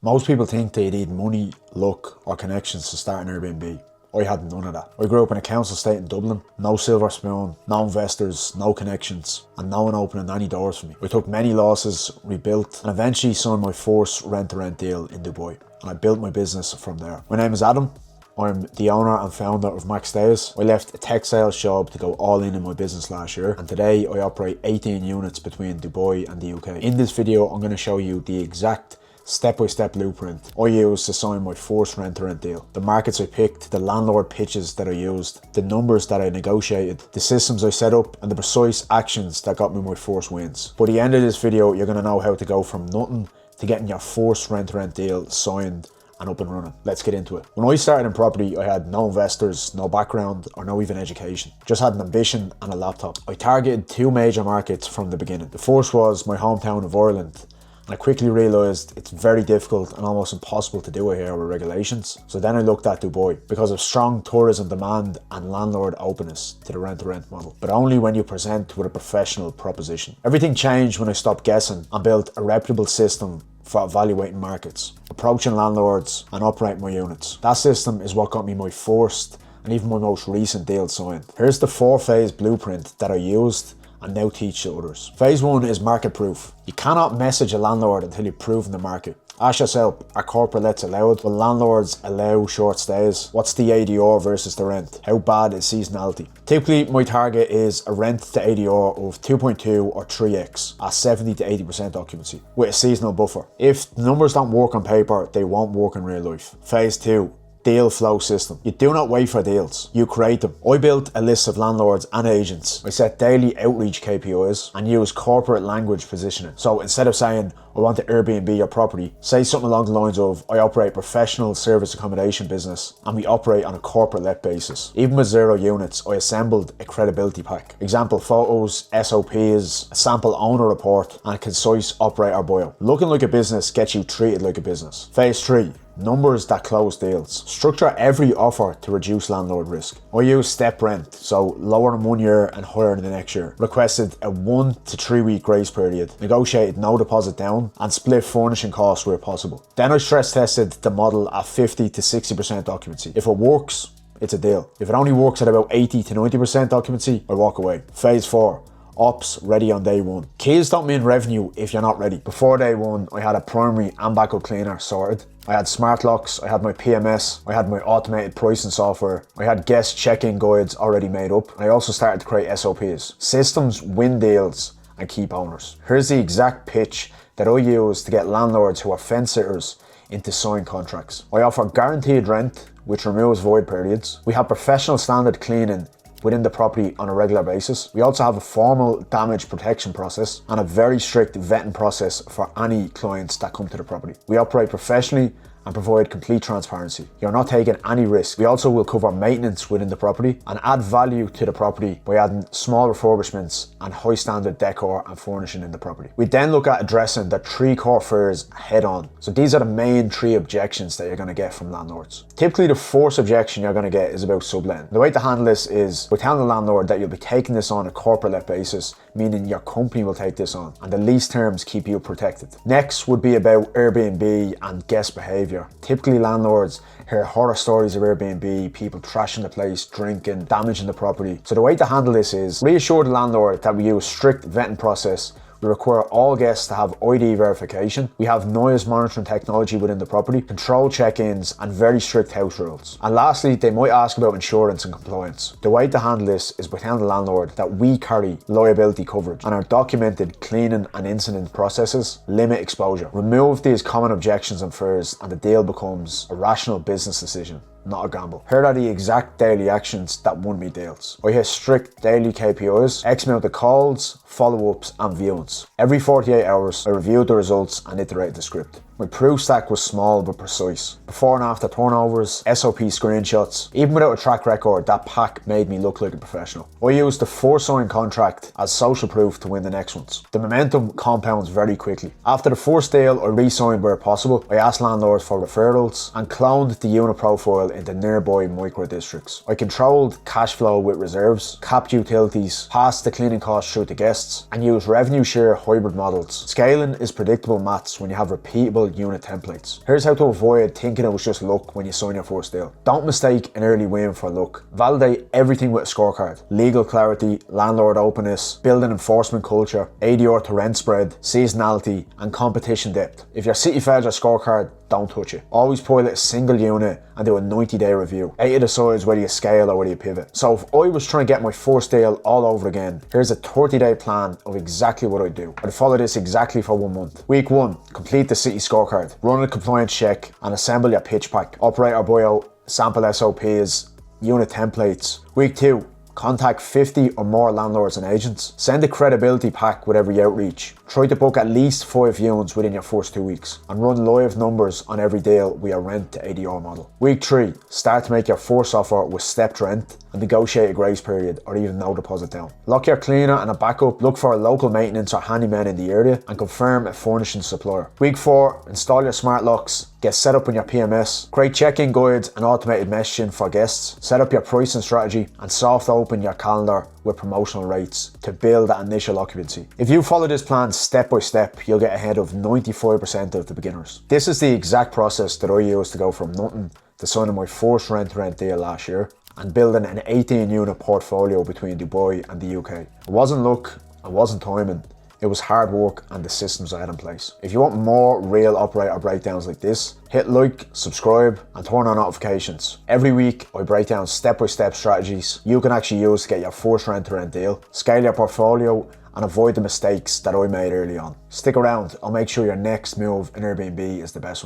Most people think they need money, luck or connections to start an Airbnb. I had none of that. I grew up in a council estate in Dublin, no silver spoon, no investors, no connections, and no one opening any doors for me. I took many losses, rebuilt, and eventually signed my first rent-to-rent deal in Dubai, and I built my business from there. My name is Adam. I'm the owner and founder of Max Days. I left a textiles job to go all in my business last year, and today I operate 18 units between Dubai and the UK. In this video, I'm going to show you the exact step-by-step blueprint I used to sign my first rent-to-rent deal. The markets I picked, the landlord pitches that I used, the numbers that I negotiated, the systems I set up, and the precise actions that got me my first wins. By the end of this video, you're going to know how to go from nothing to getting your first rent-to-rent deal signed and up and running. Let's get into it. When I started in property, I had no investors, no background, or no even education. Just had an ambition and a laptop. I targeted two major markets from the beginning. The first was my hometown of Ireland, and I quickly realised it's very difficult and almost impossible to do it here with regulations. So then I looked at Dubai because of strong tourism demand and landlord openness to the rent-to-rent model, but only when you present with a professional proposition. Everything changed when I stopped guessing and built a reputable system for evaluating markets, approaching landlords and operating my units. That system is what got me my first and even my most recent deal signed. Here's the 4-phase blueprint that I used and now teach to others. Phase 1 is market proof. You cannot message a landlord until you've proven the market. Ask yourself, are corporate lets allowed? Will landlords allow short stays? What's the ADR versus the rent? How bad is seasonality? Typically, my target is a rent to ADR of 2.2 or 3x at 70 to 80% occupancy with a seasonal buffer. If the numbers don't work on paper, they won't work in real life. Phase 2. Deal flow system. You do not wait for deals, you create them. I built a list of landlords and agents. I set daily outreach KPIs and use corporate language positioning. So instead of saying, I want to Airbnb your property, say something along the lines of, I operate professional service accommodation business and we operate on a corporate let basis. Even with 0 units, I assembled a credibility pack. Example photos, SOPs, a sample owner report, and a concise operator bio. Looking like a business gets you treated like a business. Phase 3. Numbers that close deals. Structure every offer to reduce landlord risk. I use step rent, so lower in 1 year and higher in the next year. Requested a 1 to 3 week grace period. Negotiated no deposit down and split furnishing costs where possible. Then I stress tested the model at 50 to 60% occupancy. If it works, it's a deal. If it only works at about 80 to 90% occupancy, I walk away. Phase 4. Ops ready on day 1. Keys don't mean revenue if you're not ready. Before day 1, I had a primary and backup cleaner sorted. I had smart locks, I had my PMS, I had my automated pricing software, I had guest check-in guides already made up, and I also started to create SOPs. Systems win deals and keep owners. Here's the exact pitch that I use to get landlords who are fence sitters into signed contracts. I offer guaranteed rent, which removes void periods. We have professional standard cleaning within the property on a regular basis. We also have a formal damage protection process and a very strict vetting process for any clients that come to the property. We operate professionally and provide complete transparency. You're not taking any risk. We also will cover maintenance within the property and add value to the property by adding small refurbishments and high standard decor and furnishing in the property. We then look at addressing the 3 core fears head on. So these are the main 3 objections that you're going to get from landlords. Typically the first objection you're going to get is about subletting. The way to handle this is by telling the landlord that you'll be taking this on a corporate let basis, meaning your company will take this on and the lease terms keep you protected. Next would be about Airbnb and guest behaviour. Typically landlords hear horror stories of Airbnb, people trashing the place, drinking, damaging the property. So the way to handle this is reassure the landlord that we use strict vetting process. We require all guests to have ID verification. We have noise monitoring technology within the property, control check-ins, and very strict house rules. And lastly, they might ask about insurance and compliance. The way to handle this is by telling the landlord that we carry liability coverage and our documented cleaning and incident processes limit exposure. Remove these common objections and fears and the deal becomes a rational business decision, not a gamble. Here are the exact daily actions that won me deals. I hit strict daily KPIs, X amount of calls, follow-ups and viewings. Every 48 hours, I reviewed the results and iterated the script. My proof stack was small but precise. Before and after turnovers, SOP screenshots. Even without a track record, that pack made me look like a professional. I used the 4-sign contract as social proof to win the next ones. The momentum compounds very quickly. After the first deal, I re-signed where possible. I asked landlords for referrals and cloned the unit profile into nearby micro districts. I controlled cash flow with reserves, capped utilities, passed the cleaning costs through to guests, and used revenue share hybrid models. Scaling is predictable maths when you have repeatable detailed unit templates. Here's how to avoid thinking it was just luck when you sign your first deal. Don't mistake an early win for luck. Validate everything with a scorecard. Legal clarity, landlord openness, building enforcement culture, ADR to rent spread, seasonality, and competition depth. If your city fails your scorecard, don't touch it. Always pilot a single unit and do a 90-day review. 8 decides whether you scale or whether you pivot. So if I was trying to get my first deal all over again, here's a 30-day plan of exactly what I'd do. I'd follow this exactly for 1 month. Week 1, complete the city scorecard. Run a compliance check and assemble your pitch pack. Operator bio, sample SOPs, unit templates. Week 2, contact 50 or more landlords and agents. Send a credibility pack with every outreach. Try to book at least 5 viewings within your first 2 weeks and run live numbers on every deal with your rent to ADR model. Week 3, start to make your first offer with stepped rent and negotiate a grace period or even no deposit down. Lock your cleaner and a backup, look for a local maintenance or handyman in the area and confirm a furnishing supplier. Week 4, install your smart locks, get set up on your PMS, create check-in guides and automated messaging for guests, set up your pricing strategy and soft open your calendar with promotional rates to build that initial occupancy. If you follow this plan step by step, you'll get ahead of 95% of the beginners. This is the exact process that I used to go from nothing to signing my first rent-to-rent deal last year and building an 18-unit portfolio between Dubai and the UK. It wasn't luck, it wasn't timing, it was hard work and the systems I had in place. If you want more real operator breakdowns like this, hit like, subscribe and turn on notifications. Every week I break down step-by-step strategies you can actually use to get your first rent-to-rent deal, scale your portfolio and avoid the mistakes that I made early on. Stick around, I'll make sure your next move in Airbnb is the best one.